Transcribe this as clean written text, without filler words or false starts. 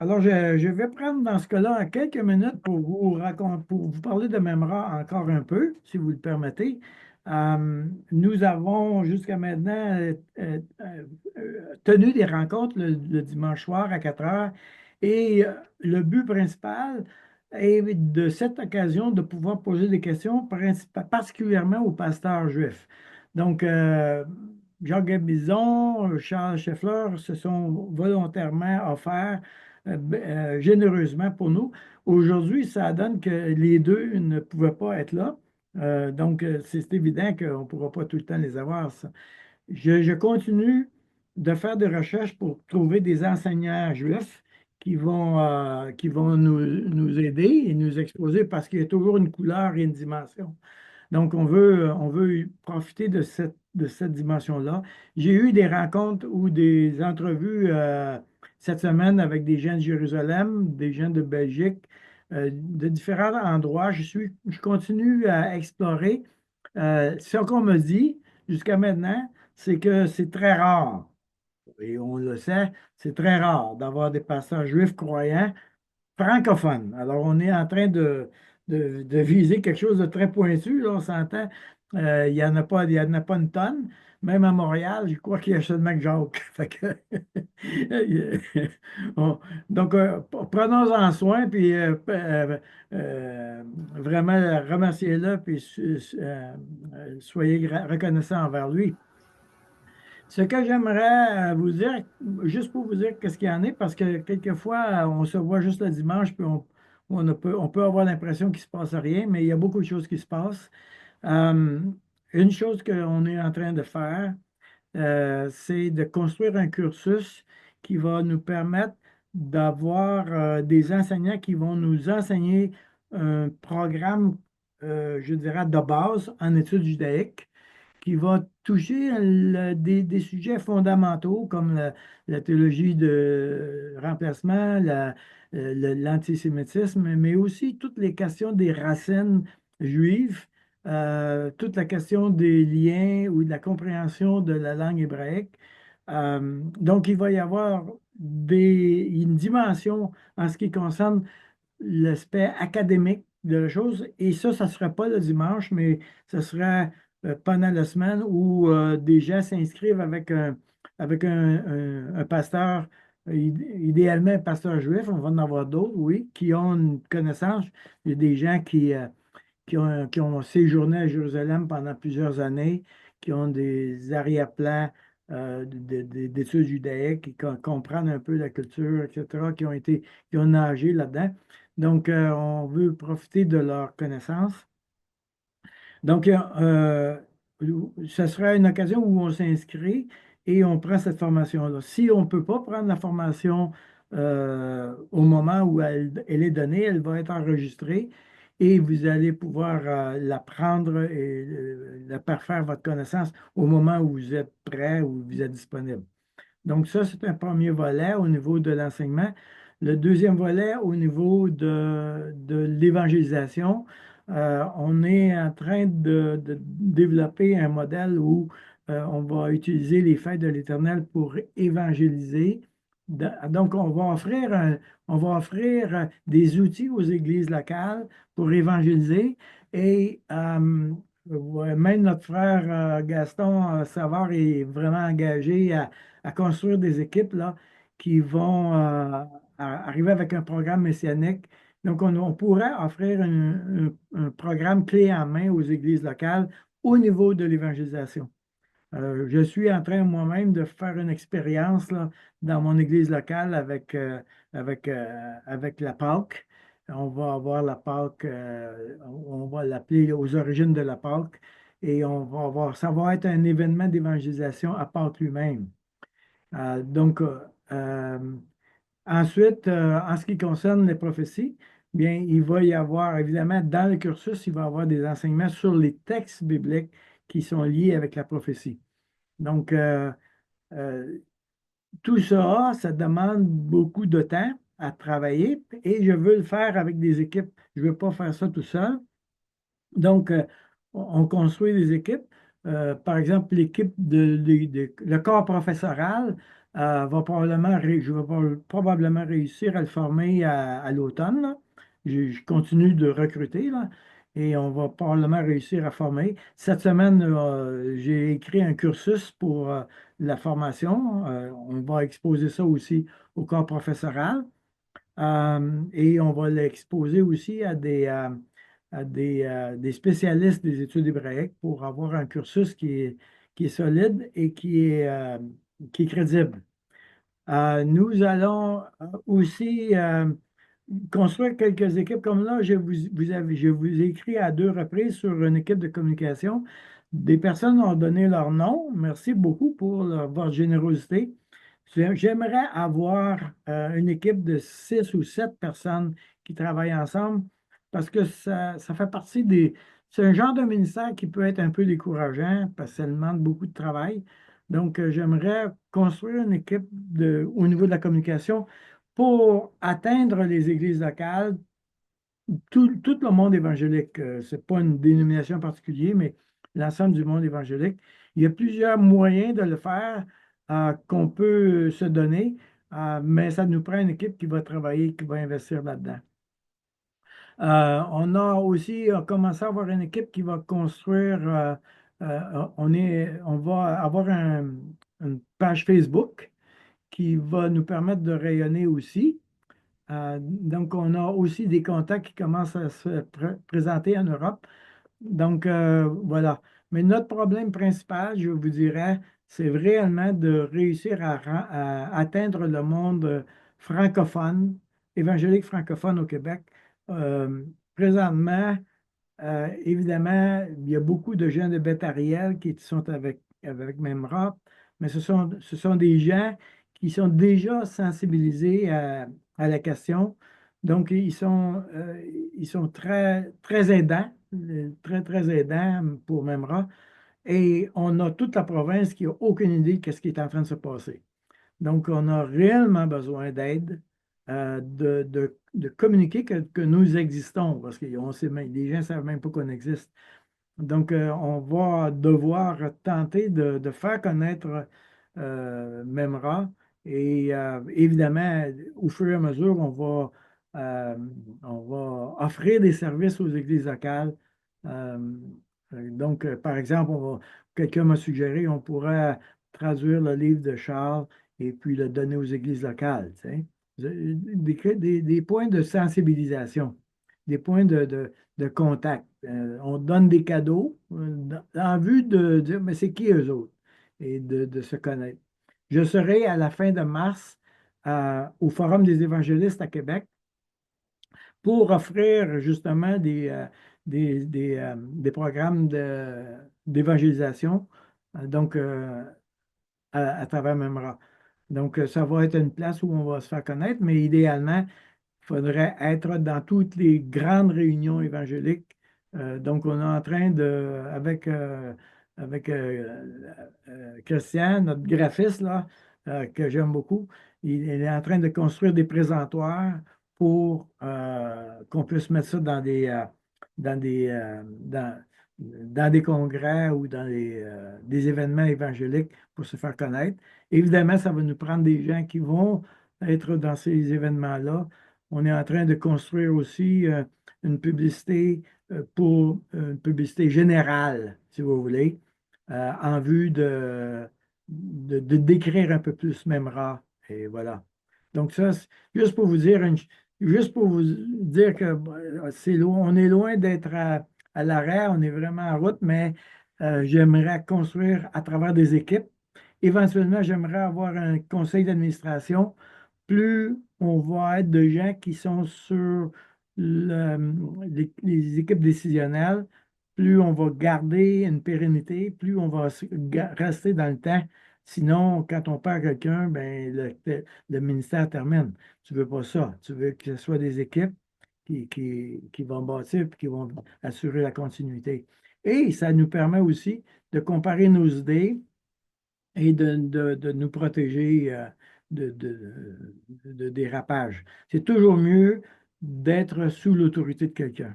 Alors, je vais prendre dans ce cas-là quelques minutes pour vous raconter, pour vous parler de Memra encore un peu, si vous le permettez. Nous avons jusqu'à maintenant tenu des rencontres le dimanche soir à 4 heures et le but principal est de cette occasion de pouvoir poser des questions particulièrement aux pasteurs juifs. Donc, Jacques Gabizon, Charles Scheffler se sont volontairement offerts généreusement pour nous. Aujourd'hui, ça donne que les deux ne pouvaient pas être là. Donc, c'est évident qu'on ne pourra pas tout le temps les avoir. Ça. Je continue de faire des recherches pour trouver des enseignants juifs qui vont nous aider et nous exposer parce qu'il y a toujours une couleur et une dimension. Donc, on veut profiter de cette dimension-là. J'ai eu des rencontres ou des entrevues cette semaine avec des gens de Jérusalem, des gens de Belgique, de différents endroits. Je continue à explorer. Ce qu'on me dit jusqu'à maintenant, c'est que c'est très rare, et on le sait, c'est très rare d'avoir des pasteurs juifs croyants francophone. Alors, on est en train de viser quelque chose de très pointu, là, on s'entend. Il y en a pas une tonne. Même à Montréal, je crois qu'il y a seulement que Jacques. Fait que, on- donc, prenons-en soin, puis vraiment remerciez-le, puis soyez reconnaissants envers lui. Ce que j'aimerais vous dire, juste pour vous dire qu'est-ce qu'il y en est, parce que quelquefois, on se voit juste le dimanche, puis on peut avoir l'impression qu'il ne se passe rien, mais il y a beaucoup de choses qui se passent. Euh, une chose qu'on est en train de faire, c'est de construire un cursus qui va nous permettre d'avoir des enseignants qui vont nous enseigner un programme, je dirais, de base en études judaïques qui va toucher des sujets fondamentaux comme la théologie de remplacement, l'antisémitisme, mais aussi toutes les questions des racines juives, toute la question des liens ou de la compréhension de la langue hébraïque. Donc, il va y avoir une dimension en ce qui concerne l'aspect académique de la chose. Et ça ne serait pas le dimanche, mais ce serait pendant la semaine où des gens s'inscrivent avec un pasteur, idéalement un pasteur juif, on va en avoir d'autres, oui, qui ont une connaissance. Il y a des gens qui ont séjourné à Jérusalem pendant plusieurs années, qui ont des arrière-plans d'études judaïques, qui comprennent un peu la culture, etc., qui ont nagé là-dedans. Donc, on veut profiter de leurs connaissances. Donc, ce sera une occasion où on s'inscrit et on prend cette formation-là. Si on ne peut pas prendre la formation au moment où elle est donnée, elle va être enregistrée et vous allez pouvoir la prendre et la parfaire votre connaissance au moment où vous êtes prêt ou vous êtes disponible. Donc, ça, c'est un premier volet au niveau de l'enseignement. Le deuxième volet au niveau de l'évangélisation, on est en train de développer un modèle où on va utiliser les fêtes de l'Éternel pour évangéliser. Donc, on va offrir des outils aux églises locales pour évangéliser et ouais, même notre frère Gaston Savard est vraiment engagé à construire des équipes là, qui vont arriver avec un programme messianique. Donc, on pourrait offrir un programme clé en main aux églises locales au niveau de l'évangélisation. Je suis en train moi-même de faire une expérience là, dans mon église locale avec la Pâque. On va avoir la Pâque, on va l'appeler aux origines de la Pâque, et on va avoir, ça va être un événement d'évangélisation à Pâques lui-même. Donc, ensuite, en ce qui concerne les prophéties, bien, il va y avoir, évidemment, dans le cursus, il va y avoir des enseignements sur les textes bibliques qui sont liés avec la prophétie. Donc, euh, tout ça, ça demande beaucoup de temps à travailler et je veux le faire avec des équipes. Je ne veux pas faire ça tout seul. Donc, on construit des équipes. Par exemple, l'équipe le corps professoral je vais probablement réussir à le former à l'automne, là. Je continue de recruter, là, et on va probablement réussir à former. Cette semaine, j'ai écrit un cursus pour la formation. On va exposer ça aussi au corps professoral. Et on va l'exposer aussi à des spécialistes des études hébraïques pour avoir un cursus qui est solide et qui est crédible. Nous allons aussi construire quelques équipes. Comme là, je vous ai écrit à 2 reprises sur une équipe de communication. Des personnes ont donné leur nom. Merci beaucoup pour votre générosité. J'aimerais avoir une équipe de 6 ou 7 personnes qui travaillent ensemble parce que ça fait partie des... C'est un genre de ministère qui peut être un peu décourageant parce que ça demande beaucoup de travail. Donc, j'aimerais construire une équipe au niveau de la communication pour atteindre les églises locales, tout le monde évangélique. Ce n'est pas une dénomination particulière, mais l'ensemble du monde évangélique. Il y a plusieurs moyens de le faire qu'on peut se donner, mais ça nous prend une équipe qui va travailler, qui va investir là-dedans. On a aussi commencé à avoir une équipe qui va construire, on va avoir une page Facebook qui va nous permettre de rayonner aussi. Donc, on a aussi des contacts qui commencent à se présenter en Europe. Donc, voilà. Mais notre problème principal, je vous dirais, c'est réellement de réussir à atteindre le monde francophone, évangélique francophone au Québec. Euh, Présentement, évidemment, il y a beaucoup de gens de Béthariel qui sont avec Memra, mais ce sont des gens qui sont déjà sensibilisés à la question. Donc, ils sont très, très aidants, très, très aidants pour Memra. Et on a toute la province qui n'a aucune idée de ce qui est en train de se passer. Donc, on a réellement besoin d'aide, de communiquer que nous existons, parce que les gens ne savent même pas qu'on existe. Donc, on va devoir tenter de faire connaître Memra. Et évidemment, au fur et à mesure, euh, on va offrir des services aux églises locales. Euh, donc, par exemple, quelqu'un m'a suggéré, on pourrait traduire le livre de Charles et puis le donner aux églises locales, tu sais. Des points de sensibilisation, des points de contact. On donne des cadeaux en vue de dire, mais c'est qui eux autres? Et de se connaître. Je serai à la fin de mars au Forum des évangélistes à Québec pour offrir justement des programmes d'évangélisation, donc à travers Memra. Donc, ça va être une place où on va se faire connaître, mais idéalement, il faudrait être dans toutes les grandes réunions évangéliques. Donc, on est en train avec Christian, notre graphiste, là, que j'aime beaucoup, il est en train de construire des présentoirs pour qu'on puisse mettre ça dans des congrès ou dans des événements évangéliques pour se faire connaître. Évidemment, ça va nous prendre des gens qui vont être dans ces événements-là. On est en train de construire aussi une publicité une publicité générale, si vous voulez, en vue de décrire un peu plus Memra. Et voilà. Donc ça, c'est juste pour vous dire que on est loin d'être à l'arrêt, on est vraiment en route, mais j'aimerais construire à travers des équipes. Éventuellement, j'aimerais avoir un conseil d'administration. Plus on va être de gens qui sont sur les équipes décisionnelles, plus on va garder une pérennité, plus on va rester dans le temps. Sinon, quand on perd quelqu'un, ben, le ministère termine. Tu veux pas ça. Tu veux que ce soit des équipes qui vont bâtir et qui vont assurer la continuité. Et ça nous permet aussi de comparer nos idées et de nous protéger de dérapage. C'est toujours mieux d'être sous l'autorité de quelqu'un.